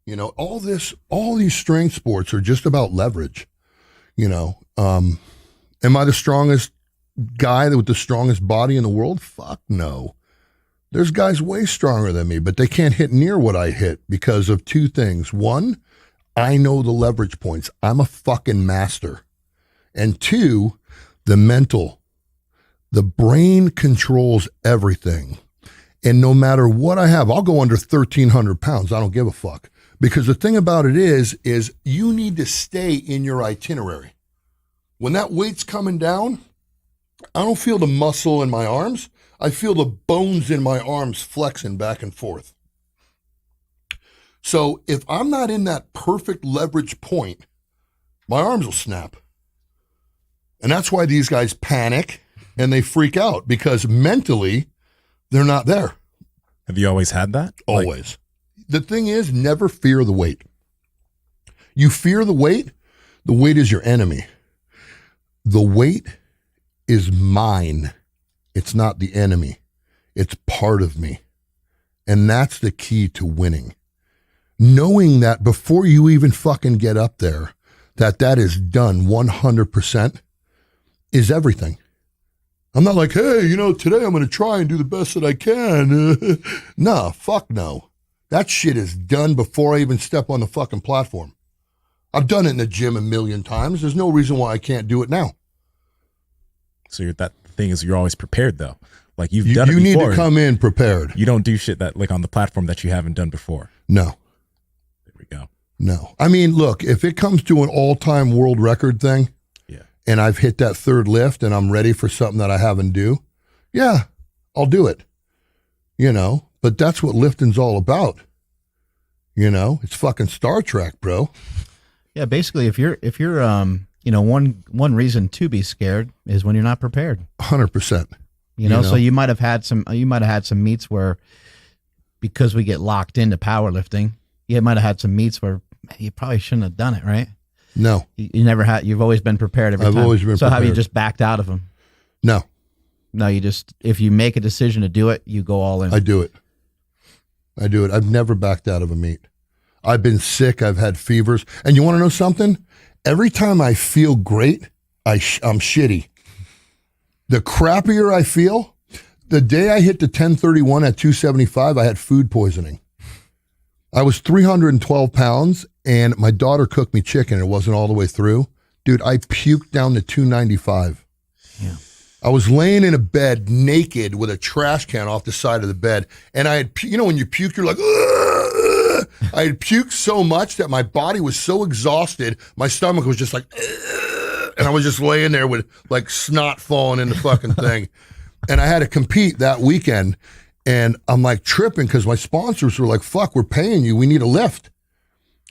You know, all these strength sports are just about leverage. You know, am I the strongest guy with the strongest body in the world? Fuck no. There's guys way stronger than me, but they can't hit near what I hit because of two things. One, I know the leverage points. I'm a fucking master. And two, the mental. The brain controls everything. And no matter what I have, I'll go under 1,300 pounds. I don't give a fuck. Because the thing about it is you need to stay in your itinerary. When that weight's coming down, I don't feel the muscle in my arms. I feel the bones in my arms flexing back and forth. So if I'm not in that perfect leverage point, my arms will snap. And that's why these guys panic and they freak out, because mentally they're not there. Have you always had that? Always. The thing is, never fear the weight. You fear the weight is your enemy. The weight is mine. It's not the enemy. It's part of me. And that's the key to winning. Knowing that before you even fucking get up there, that is done 100% is everything. I'm not like, hey, you know, today I'm going to try and do the best that I can. No, fuck no. That shit is done before I even step on the fucking platform. I've done it in the gym a million times. There's no reason why I can't do it now. So that thing is, you're always prepared though. Like you've done it before. You need to come in prepared. You don't do shit that like on the platform that you haven't done before. No. There we go. No. I mean, look, if it comes to an all-time world record thing, yeah, and I've hit that third lift and I'm ready for something that I haven't do, yeah, I'll do it. You know, but that's what lifting's all about. You know, it's fucking Star Trek, bro. Yeah, basically, if you're you know, one reason to be scared is when you're not prepared. 100%. You know, so you might have had some meets where, because we get locked into powerlifting, you might have had some meets where you probably shouldn't have done it, right? No. You never had. You've always been prepared every time. I've always been prepared. So have you just backed out of them? No. No, you just, if you make a decision to do it, you go all in. I do it. I've never backed out of a meet. I've been sick. I've had fevers. And you want to know something? Every time I feel great, I'm shitty. The crappier I feel, the day I hit the 1031 at 275, I had food poisoning. I was 312 pounds and my daughter cooked me chicken. It wasn't all the way through. Dude, I puked down to 295. Yeah. I was laying in a bed naked with a trash can off the side of the bed. And I had, you know, when you puke, you're like, ugh. I had puked so much that my body was so exhausted, my stomach was just like, ugh. And I was just laying there with like snot falling in the fucking thing. And I had to compete that weekend. And I'm like tripping because my sponsors were like, fuck, we're paying you. We need a lift.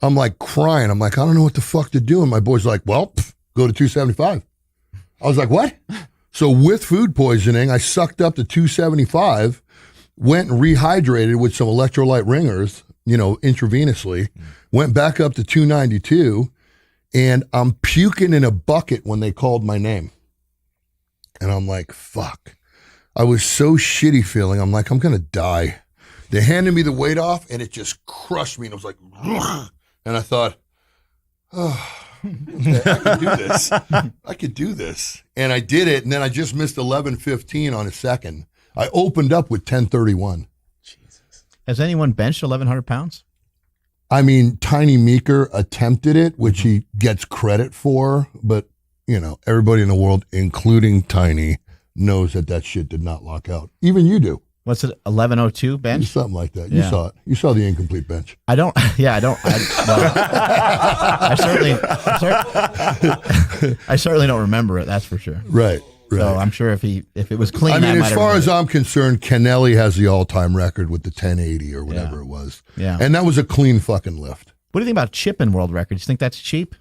I'm like crying. I'm like, I don't know what the fuck to do. And my boy's like, well, go to 275. I was like, what? So with food poisoning, I sucked up to 275, went and rehydrated with some electrolyte ringers, you know, intravenously, went back up to 292, and I'm puking in a bucket when they called my name. And I'm like, fuck. I was so shitty feeling. I'm like, I'm going to die. They handed me the weight off, and it just crushed me. And I was like, ugh. And I thought, oh, okay, I could do this. I could do this. And I did it, and then I just missed 11:15 on a second. I opened up with 10:31. Jesus. Has anyone benched 1,100 pounds? I mean, Tiny Meeker attempted it, which he gets credit for, but, you know, everybody in the world, including Tiny, knows that shit did not lock out. Even you do. What's it, 1102 bench? Something like that. You saw it. You saw the incomplete bench. I don't. Yeah, I don't. I certainly don't remember it. That's for sure. Right. Right. So I'm sure if it was clean. I mean, as far as I'm concerned, Kennelly has the all-time record with the 1080 or whatever it was. Yeah. And that was a clean fucking lift. What do you think about chipping world records? You think that's cheap?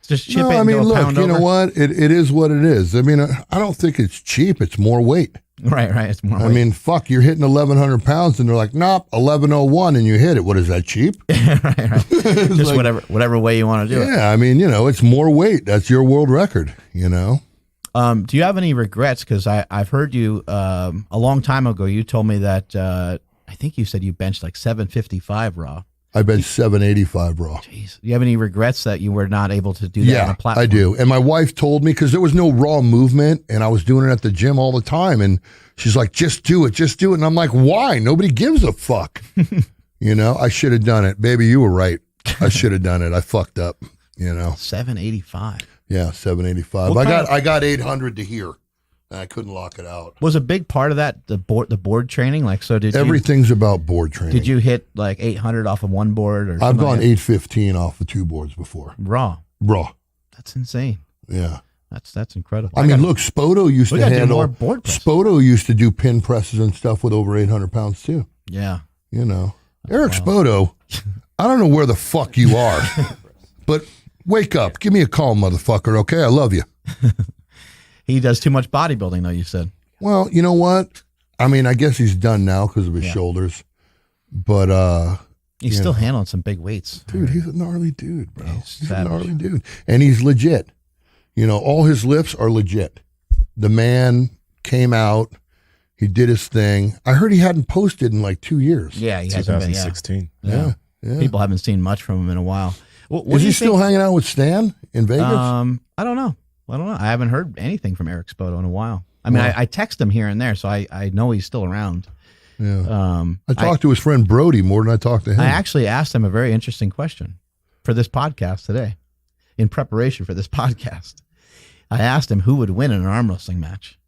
Just chip it. I mean, look, you know over? what? It is what it is. I mean, I don't think it's cheap. It's more weight. Right. It's more weight. I mean, fuck, you're hitting 1,100 pounds and they're like, nope, 1101 and you hit it. What is that, cheap? right. Just like, whatever way you want to do it. Yeah, I mean, you know, it's more weight. That's your world record, you know? Do you have any regrets? Because I've heard you a long time ago, you told me that I think you said you benched like 755 raw. I bench 785 raw. Jeez. Do you have any regrets that you were not able to do that on a platform? I do. And my wife told me, because there was no raw movement, and I was doing it at the gym all the time, and she's like, just do it. And I'm like, why? Nobody gives a fuck. I should have done it. Baby, you were right. I should have done it. I fucked up, 785. Yeah, 785. I got 800 to here. And I couldn't lock it out. Was a big part of that the board training? Like, so did everything's about board training. Did you hit like 800 off of one board, or I've gone 815 off of 2 boards before. Raw. That's insane. Yeah, that's incredible. I mean, look, Spoto used to handle more board press. Spoto used to do pin presses and stuff with over 800 pounds too. Yeah, Eric Spoto. I don't know where the fuck you are, but wake up, give me a call, motherfucker. Okay, I love you. He does too much bodybuilding, though, you said. Well, you know what? I mean, I guess he's done now because of his shoulders. But he's still handling some big weights. Dude, he's a gnarly dude, bro. He's a gnarly dude. And he's legit. All his lifts are legit. The man came out. He did his thing. I heard he hadn't posted in like 2 years. Yeah, he hasn't been. 2016. Yeah. People haven't seen much from him in a while. Is he still hanging out with Stan in Vegas? I don't know. I haven't heard anything from Eric Spoto in a while. I mean, I text him here and there, so I know he's still around. Yeah. I talked to his friend Brody more than I talked to him. I actually asked him a very interesting question for this podcast today, in preparation for this podcast. I asked him who would win in an arm wrestling match.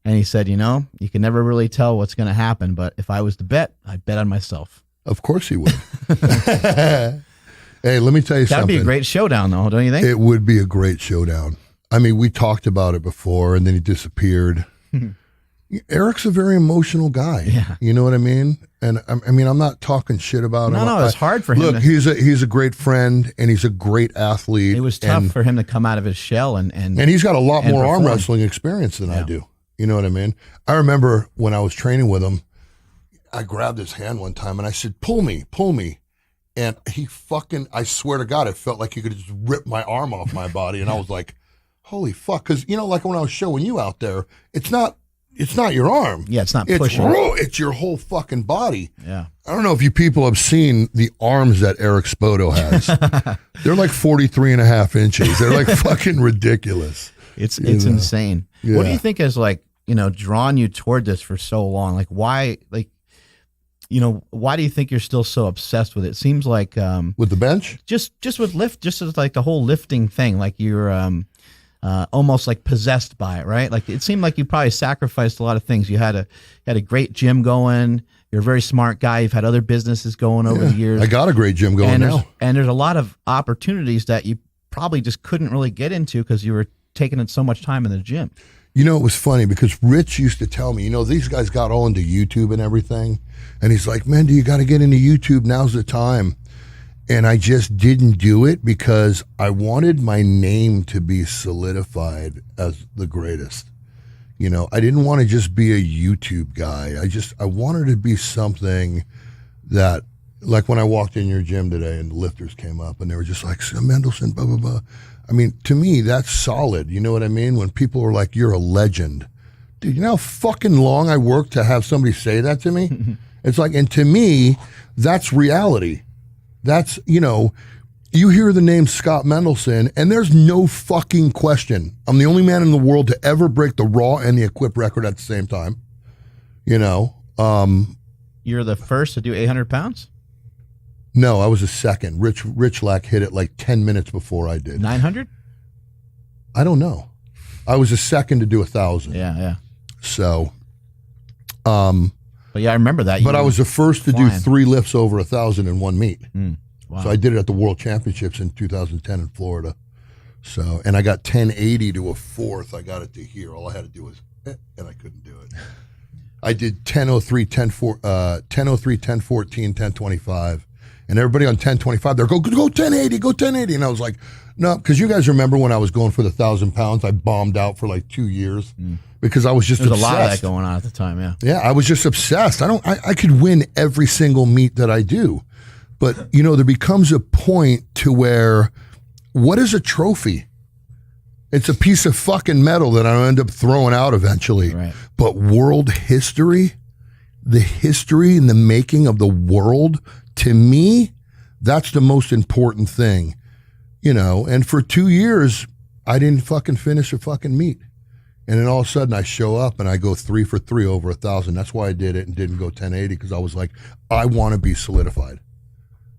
And he said, you can never really tell what's going to happen, but if I was to bet, I'd bet on myself. Of course he would. Hey, let me tell you something. That'd be a great showdown, though, don't you think? It would be a great showdown. I mean, we talked about it before, and then he disappeared. Eric's a very emotional guy. Yeah. You know what I mean? And I mean, I'm not talking shit about him. No, it's hard for him. Look, he's a great friend, and he's a great athlete. It was tough for him to come out of his shell and he's got a lot more perform. arm wrestling experience than I do. You know what I mean? I remember when I was training with him, I grabbed his hand one time and I said, pull me. And he I swear to God, it felt like he could just rip my arm off my body. And I was like, holy fuck. Cause like when I was showing you out there, it's not your arm. Yeah. It's not pushing. It's your whole fucking body. Yeah. I don't know if you people have seen the arms that Eric Spoto has. They're like 43 and a half inches. They're like fucking ridiculous. It's insane. Yeah. What do you think has drawn you toward this for so long? Like why, why do you think you're still so obsessed with it? It seems like with the bench, just with lift, just as like the whole lifting thing, like you're almost like possessed by it, right? Like it seemed like you probably sacrificed a lot of things. You had a great gym going. You're a very smart guy. You've had other businesses going over the years. I got a great gym going now. And there's a lot of opportunities that you probably just couldn't really get into because you were taking it so much time in the gym. It was funny because Rich used to tell me, these guys got all into YouTube and everything. And he's like, man, you got to get into YouTube. Now's the time. And I just didn't do it because I wanted my name to be solidified as the greatest. I didn't want to just be a YouTube guy. I wanted to be something that, like when I walked in your gym today and the lifters came up and they were just like, Mendelson, blah, blah, blah. I mean, to me, that's solid. You know what I mean? When people are like, you're a legend. Dude, you know how fucking long I worked to have somebody say that to me? It's like, and to me, that's reality. That's, you hear the name Scott Mendelson, and there's no fucking question. I'm the only man in the world to ever break the raw and the equipped record at the same time. You're the first to do 800 pounds? No, I was a second. Rich Lack hit it like 10 minutes before I did. 900? I don't know. I was a second to do 1,000. Yeah. So, but yeah, I remember that. But I was the first to do 3 lifts over 1,000 in one meet. Wow. So I did it at the World Championships in 2010 in Florida. So, and I got 1080 to a fourth. I got it to here. All I had to do was, and I couldn't do it. I did 1003, 1014, 1025. And everybody on 1025, they're go 1080, go 1080. And I was like, no, because you guys remember when I was going for the 1,000 pounds, I bombed out for like 2 years because I was just There's obsessed. a lot of that going on at the time, yeah. Yeah, I was just obsessed. I could win every single meet that I do. But, there becomes a point to where, what is a trophy? It's a piece of fucking metal that I end up throwing out eventually. Right. But world history, the history and the making of the world, to me, That's the most important thing, you know. And for 2 years, I didn't fucking finish a fucking meet. And then all of a sudden I show up and I go 3 for 3 over 1,000. That's why I did it and didn't go 1080, because I was like, I want to be solidified.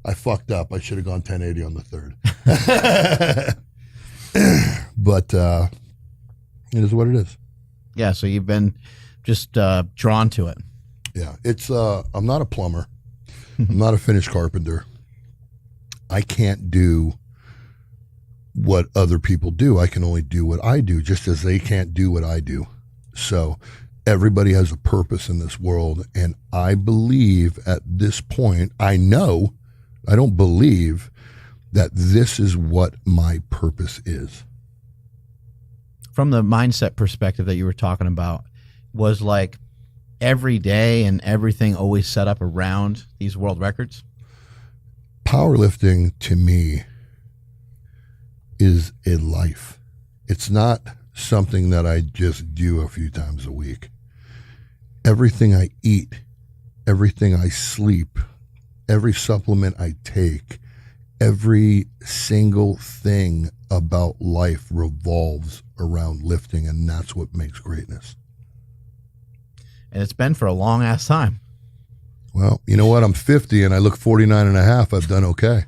I fucked up. I should have gone 1080 on the third. But it is what it is. Yeah, so you've been just drawn to it. Yeah, it's I'm not a plumber. I'm not a finished carpenter. I can't do what other people do. I can only do what I do, just as they can't do what I do. So everybody has a purpose in this world, and I believe at this point, I don't believe that this is what my purpose is. From the mindset perspective that you were talking about, was like every day and everything always set up around these world records? Powerlifting to me is a life. It's not something that I just do a few times a week. Everything I eat, everything I sleep, every supplement I take, every single thing about life revolves around lifting, and that's what makes greatness. And it's been for a long ass time. Well, you know what? I'm 50 and I look 49 and a half. I've done okay.